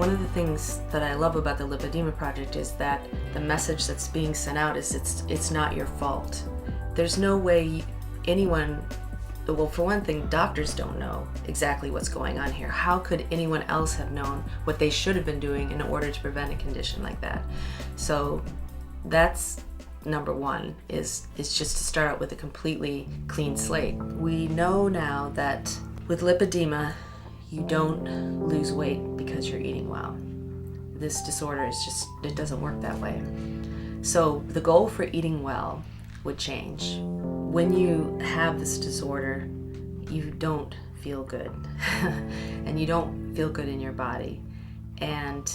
One of the things that I love about the Lipedema Project is that the message that's being sent out is it's not your fault. There's no way anyone, well, for one thing, doctors don't know exactly what's going on here. How could anyone else have known what they should have been doing in order to prevent a condition like that? So that's number one, is just to start out with a completely clean slate. We know now that with lipedema, you don't lose weight because you're eating well. This disorder is just, it doesn't work that way. So the goal for eating well would change. When you have this disorder, you don't feel good and you don't feel good in your body. And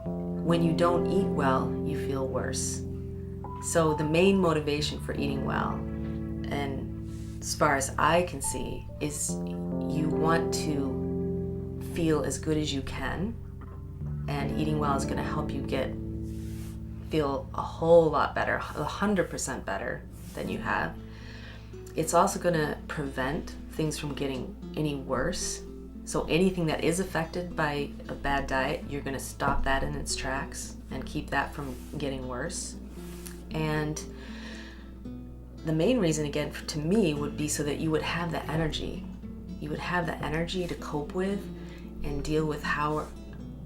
when you don't eat well, you feel worse. So the main motivation for eating well, and as far as I can see, is you want to feel as good as you can, and eating well is going to help you feel a whole lot better, 100% better than you have. It's also going to prevent things from getting any worse. So anything that is affected by a bad diet, you're going to stop that in its tracks and keep that from getting worse. And the main reason, again, to me, would be so that you would have the energy. You would have the energy to cope with and deal with how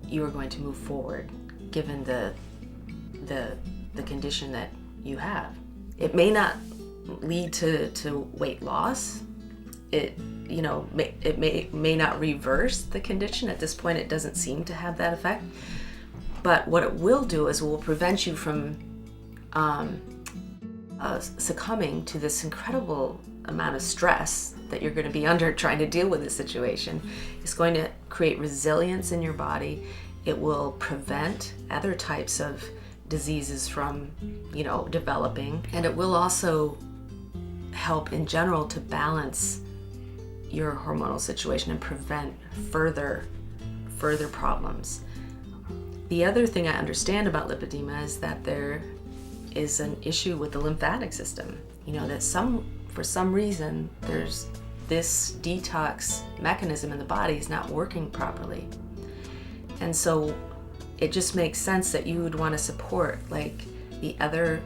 you are going to move forward, given the condition that you have. It may not lead to weight loss. It may not reverse the condition. At this point, it doesn't seem to have that effect. But what it will do is it will prevent you from succumbing to this incredible amount of stress that you're going to be under trying to deal with this situation. It's going to create resilience in your body. It will prevent other types of diseases from, developing. And it will also help in general to balance your hormonal situation and prevent further problems. The other thing I understand about lipedema is that there is an issue with the lymphatic system. That for some reason, there's this detox mechanism in the body is not working properly. And so it just makes sense that you would want to support like the other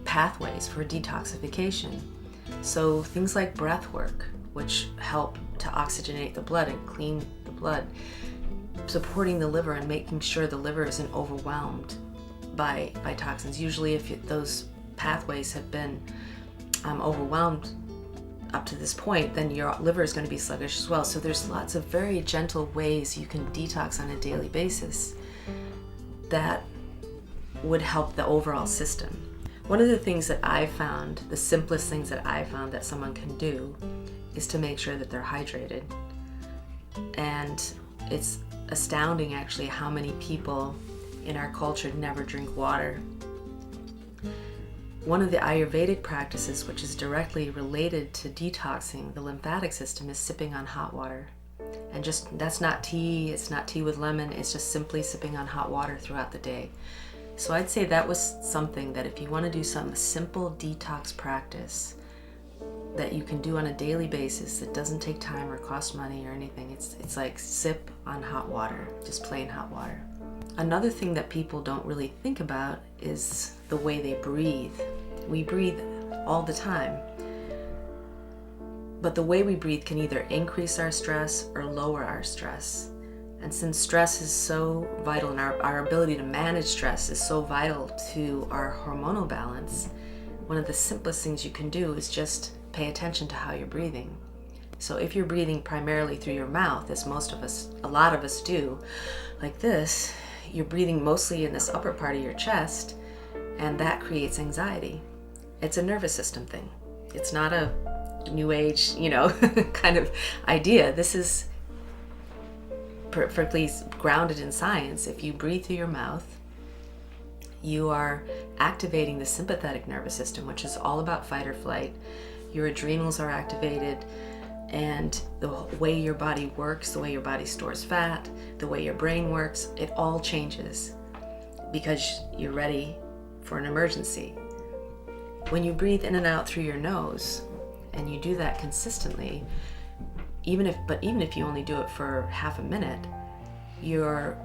pathways for detoxification. So things like breath work, which help to oxygenate the blood and clean the blood, supporting the liver and making sure the liver isn't overwhelmed by toxins. Usually if those pathways have been overwhelmed up to this point, then your liver is going to be sluggish as well. So there's lots of very gentle ways you can detox on a daily basis that would help the overall system. One of the things that I found, the simplest things that I found that someone can do, is to make sure that they're hydrated. And it's astounding actually how many people in our culture never drink water. One of the Ayurvedic practices, which is directly related to detoxing the lymphatic system, is sipping on hot water. And that's not tea, it's not tea with lemon, it's just simply sipping on hot water throughout the day. So I'd say that was something that if you want to do some simple detox practice that you can do on a daily basis that doesn't take time or cost money or anything, it's like sip on hot water, just plain hot water. Another thing that people don't really think about is the way they breathe. We breathe all the time, but the way we breathe can either increase our stress or lower our stress. And since stress is so vital and our ability to manage stress is so vital to our hormonal balance, one of the simplest things you can do is just pay attention to how you're breathing. So if you're breathing primarily through your mouth, as a lot of us do, like this, you're breathing mostly in this upper part of your chest, and that creates anxiety. It's a nervous system thing. It's not a new age, kind of idea. This is perfectly grounded in science. If you breathe through your mouth, you are activating the sympathetic nervous system, which is all about fight or flight. Your adrenals are activated, and the way your body works, the way your body stores fat, the way your brain works, it all changes because you're ready for an emergency. When you breathe in and out through your nose, and you do that consistently, even if you only do it for half a minute, you're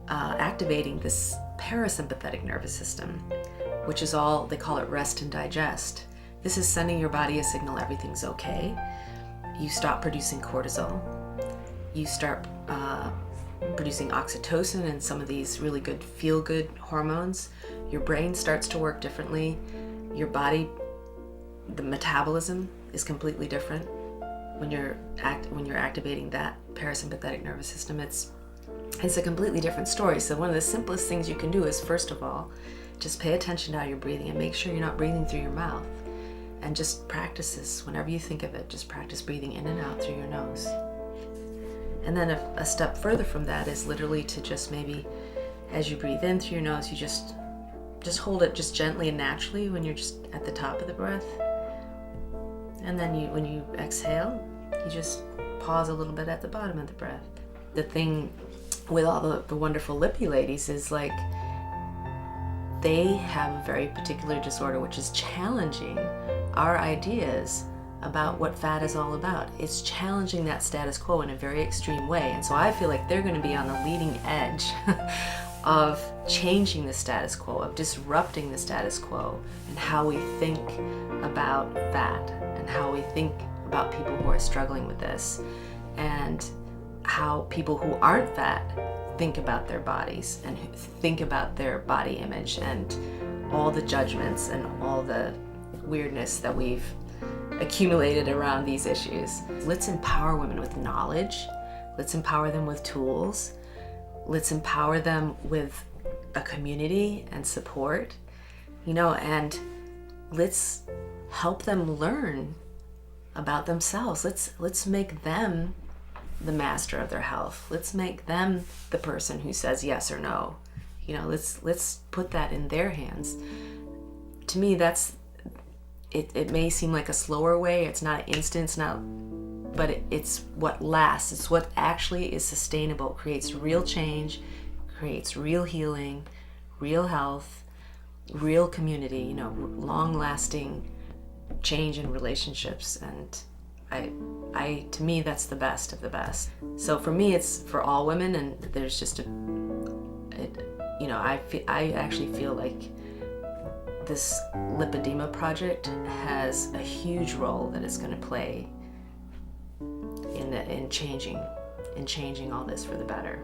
activating this parasympathetic nervous system, which is all, they call it rest and digest. This is sending your body a signal everything's okay. You stop producing cortisol. You start producing oxytocin and some of these really good feel-good hormones. Your brain starts to work differently. Your body, the metabolism is completely different when you're activating that parasympathetic nervous system. It's a completely different story. So one of the simplest things you can do is, first of all, just pay attention to how you're breathing and make sure you're not breathing through your mouth. And just practice this whenever you think of it. Just practice breathing in and out through your nose. And then a step further from that is literally to just maybe, as you breathe in through your nose, you just hold it just gently and naturally when you're just at the top of the breath. And then when you exhale, you just pause a little bit at the bottom of the breath. The thing with all the wonderful lippy ladies is like, they have a very particular disorder which is challenging our ideas about what fat is all about. It's challenging that status quo in a very extreme way. And so I feel like they're going to be on the leading edge of changing the status quo, of disrupting the status quo, and how we think about fat, and how we think about people who are struggling with this, and how people who aren't fat think about their bodies and think about their body image and all the judgments and all the weirdness that we've accumulated around these issues. Let's empower women with knowledge. Let's empower them with tools. Let's empower them with a community and support, and let's help them learn about themselves. Let's make them the master of their health. Let's make them the person who says yes or no. Let's put that in their hands. To me, it may seem like a slower way. It's not instant, but it's what lasts. It's what actually is sustainable. It creates real change, creates real healing, real health, real community, long-lasting change in relationships. And to me, that's the best of the best. So for me, it's for all women, and there's just I actually feel like this Lipedema Project has a huge role that it's going to play in changing all this for the better.